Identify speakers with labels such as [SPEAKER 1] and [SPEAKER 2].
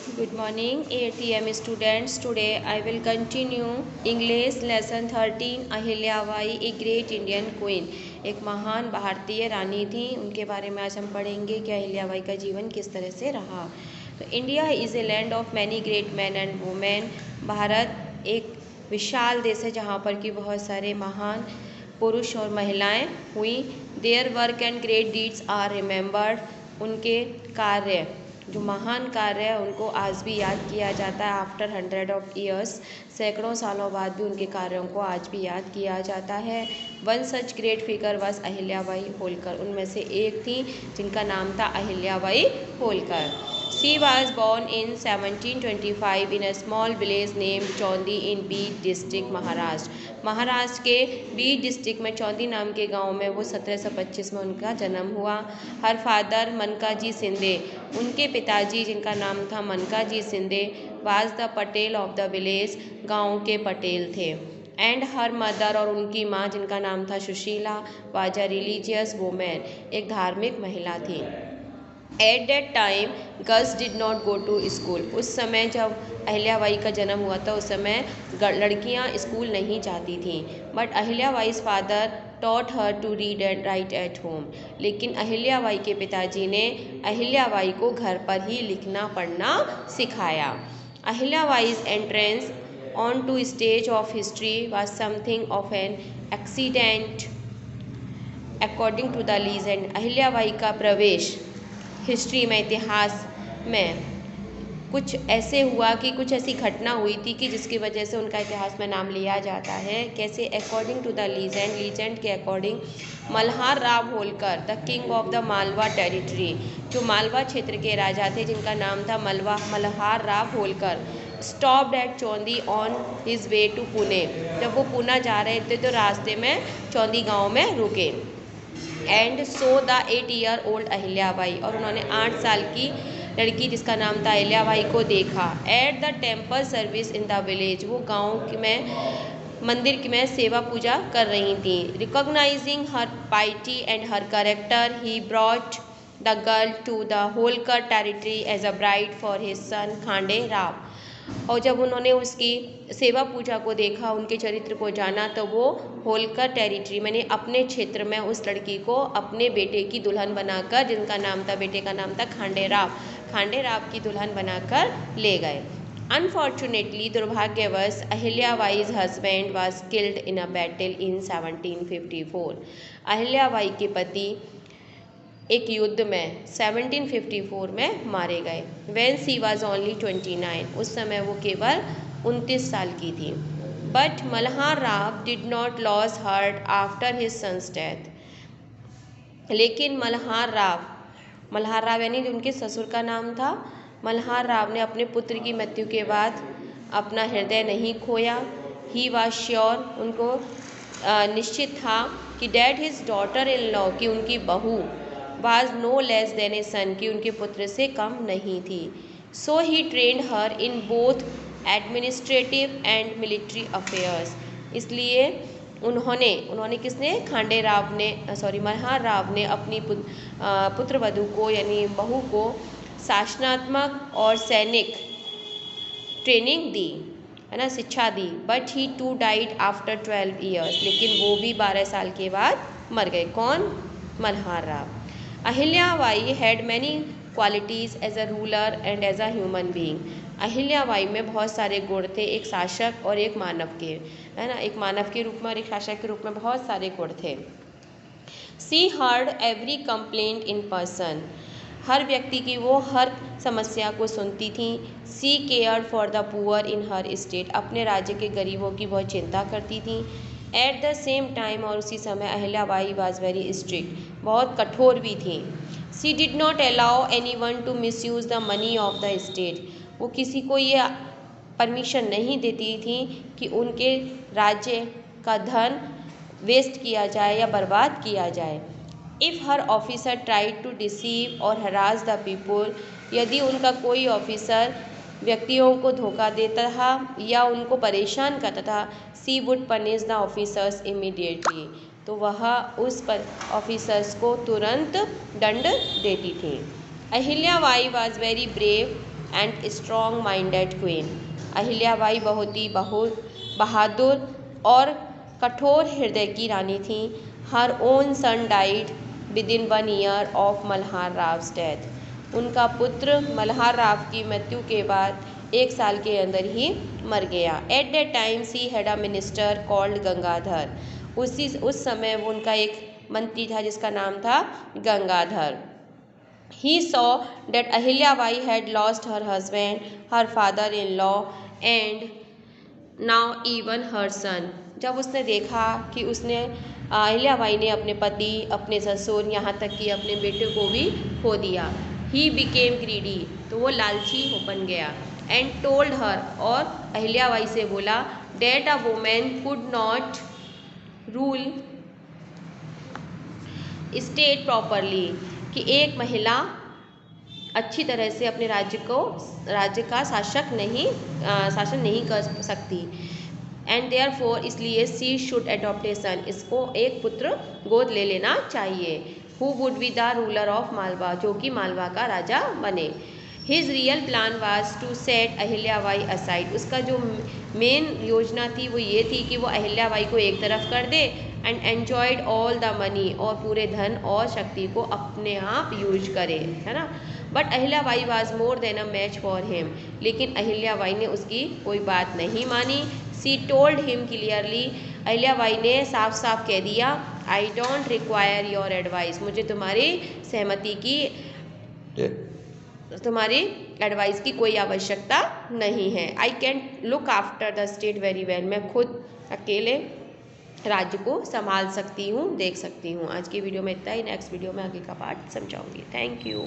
[SPEAKER 1] Good morning, ATM students. Today I will continue English lesson 13. Ahilyabai a great Indian queen, एक महान भारतीय रानी थी। उनके बारे में आज हम पढ़ेंगे कि अहिल्याबाई का जीवन किस तरह से रहा। तो India is a land of many great man and women. Bharat एक विशाल देश है जहाँ पर कि बहुत सारे महान पुरुष और महिलाएं हुई। Their work and great deeds are remembered. उनके कार्य, जो महान कार्य है, उनको आज भी याद किया जाता है। आफ्टर 100 सैकड़ों सालों बाद भी उनके कार्यों को आज भी याद किया जाता है। One such great figure was Ahilyabai Holkar. उनमें से एक थी जिनका नाम था Ahilyabai Holkar. She was born in 1725 in a small village name Chondi in Beed district, Maharashtra. Maharashtra के बीड डिस्ट्रिक्ट में चौंदी नाम के गांव में वो 1725 में उनका जन्म हुआ। हर फादर मनकाजी शिंदे, उनके पिताजी जिनका नाम था Mankoji Shinde, was the Patel of the village, गांव के पटेल थे। एंड हर मदर, और उनकी माँ जिनका नाम था Sushila, was a religious women, एक धार्मिक महिला थी। At that time girls did not go to school. उस समय जब अहिल्याबाई का जन्म हुआ था उस समय लड़कियां स्कूल नहीं जाती थीं। But Ahilyabai's father taught her to read and write at home. लेकिन अहिल्याबाई के पिताजी ने अहिल्याबाई को घर पर ही लिखना पढ़ना सिखाया। Ahilyabai's entrance on to stage of history was something of an accident according to the legend. Ahilyabai का प्रवेश हिस्ट्री में, इतिहास में कुछ ऐसे हुआ कि कुछ ऐसी घटना हुई थी कि जिसकी वजह से उनका इतिहास में नाम लिया जाता है। कैसे? अकॉर्डिंग टू द लीजेंड के according Malhar Rao Holkar, the king of the Malwa territory, जो मालवा क्षेत्र के राजा थे जिनका नाम था Malhar Rao Holkar, stopped at Chondi on his way to Pune. जब वो पूना जा रहे थे तो रास्ते में चौंदी गांव में रुके। And so the 8-year-old Ahilyabai, और उन्होंने 8 साल की लड़की जिसका नाम था अहिल्याबाई को देखा। At the temple service in the village, वो गाँव में मंदिर में सेवा पूजा कर रही थी। Recognising her piety and her character, he brought the girl to the Holkar territory as a bride for his son Khande Rao. और जब उन्होंने उसकी सेवा पूजा को देखा, उनके चरित्र को जाना, तो वो होलकर टेरिटरी मैंने अपने क्षेत्र में उस लड़की को अपने बेटे की दुल्हन बनाकर, जिनका नाम था, बेटे का नाम था खांडे राव की दुल्हन बनाकर ले गए। अनफॉर्चुनेटली, दुर्भाग्यवश, Ahilyabai's husband was killed in a battle in 1754। Ahilyabai के पति एक युद्ध में 1754 में मारे गए। व्हेन शी वाज ओनली 29, उस समय वो केवल 29 साल की थी। But Malhar Rao did not lose heart after his son's death. लेकिन मल्हार राव यानी जो उनके ससुर का नाम था, मल्हार राव ने अपने पुत्र की मृत्यु के बाद अपना हृदय नहीं खोया। ही वाज श्योर, उनको निश्चित था कि that his daughter in law, की उनकी बहू, was no less than a son, की उनके पुत्र से कम नहीं थी। So he trained her in both administrative and military affairs. इसलिए उन्होंने किसने? मल्हार राव ने अपनी पुत्र वधू को यानी बहू को शासनात्मक और सैनिक ट्रेनिंग दी, है ना, शिक्षा दी। But he too died after 12 years, लेकिन वो भी 12 साल के बाद मर गए। कौन? Malhar Rao. Ahilyabai had many qualities as a ruler and as a human being. Ahilyabai में बहुत सारे गुण थे, एक शासक और एक मानव के, है ना, एक मानव के रूप में और एक शासक के रूप में बहुत सारे गुण थे। She heard every complaint in person, हर व्यक्ति की वो हर समस्या को सुनती थी। She care for the poor in her state, अपने राज्य के गरीबों की बहुत चिंता करती थी। एट द सेम टाइम, और उसी समय अहिल्याबाई वाज वेरी स्ट्रिक्ट, बहुत कठोर भी थी। She did not allow anyone to misuse the money of the state, वो किसी को ये परमिशन नहीं देती थी कि उनके राज्य का धन वेस्ट किया जाए या बर्बाद किया जाए। If her officer tried to deceive और हरास द पीपुल, यदि उनका कोई ऑफिसर व्यक्तियों को धोखा देता था या उनको परेशान करता था, she would punish the officers immediately, तो वह उस पर ऑफिसर्स को तुरंत दंड देती थी। Ahilyabai was very brave and strong minded queen. Ahilyabai बहुत ही बहादुर और कठोर हृदय की रानी थी। Her own son died within 1 year of Malhar Rao's death. उनका पुत्र मल्हार राव की मृत्यु के बाद 1 साल के अंदर ही मर गया। Eight that time she had a minister called Gangadhar. उस समय वो उनका एक मंत्री था जिसका नाम था Gangadhar. He saw that Ahilyabai had lost her husband, her father-in-law and now even her son। जब उसने देखा कि उसने अहिल्याबाई ने अपने पति, अपने ससुर, यहाँ तक कि अपने बेटे को भी खो दिया। He became greedy, तो वो लालची बन गया। And told her, और अहिल्याबाई से बोला that a woman could not rule state properly, कि एक महिला अच्छी तरह से अपने राज्य का शासन नहीं कर सकती। एंड देयरफॉर इसलिए she should adopt a son, इसको एक पुत्र गोद ले लेना चाहिए। Who would be the ruler of Malwa, जो कि मालवा का राजा बने। His real plan was to set Ahilyabai aside. उसका जो मेन योजना थी वो ये थी कि वो अहिल्याबाई को एक तरफ कर दे and enjoyed all the money, और पूरे धन और शक्ति को अपने आप यूज करे, है ना। But Ahilyabai was more than a match for him, लेकिन अहिल्याबाई ने उसकी कोई बात नहीं मानी। सी टोल्ड हिम क्लियरली, अहिल्याबाई ने साफ साफ कह दिया, I don't require your advice, मुझे तुम्हारी एडवाइस की कोई आवश्यकता नहीं है। I can look after the state very well, मैं खुद अकेले राज्य को संभाल सकती हूँ, देख सकती हूँ। आज की वीडियो में इतना ही, नेक्स्ट वीडियो में आगे का पार्ट समझाऊंगी। Thank you.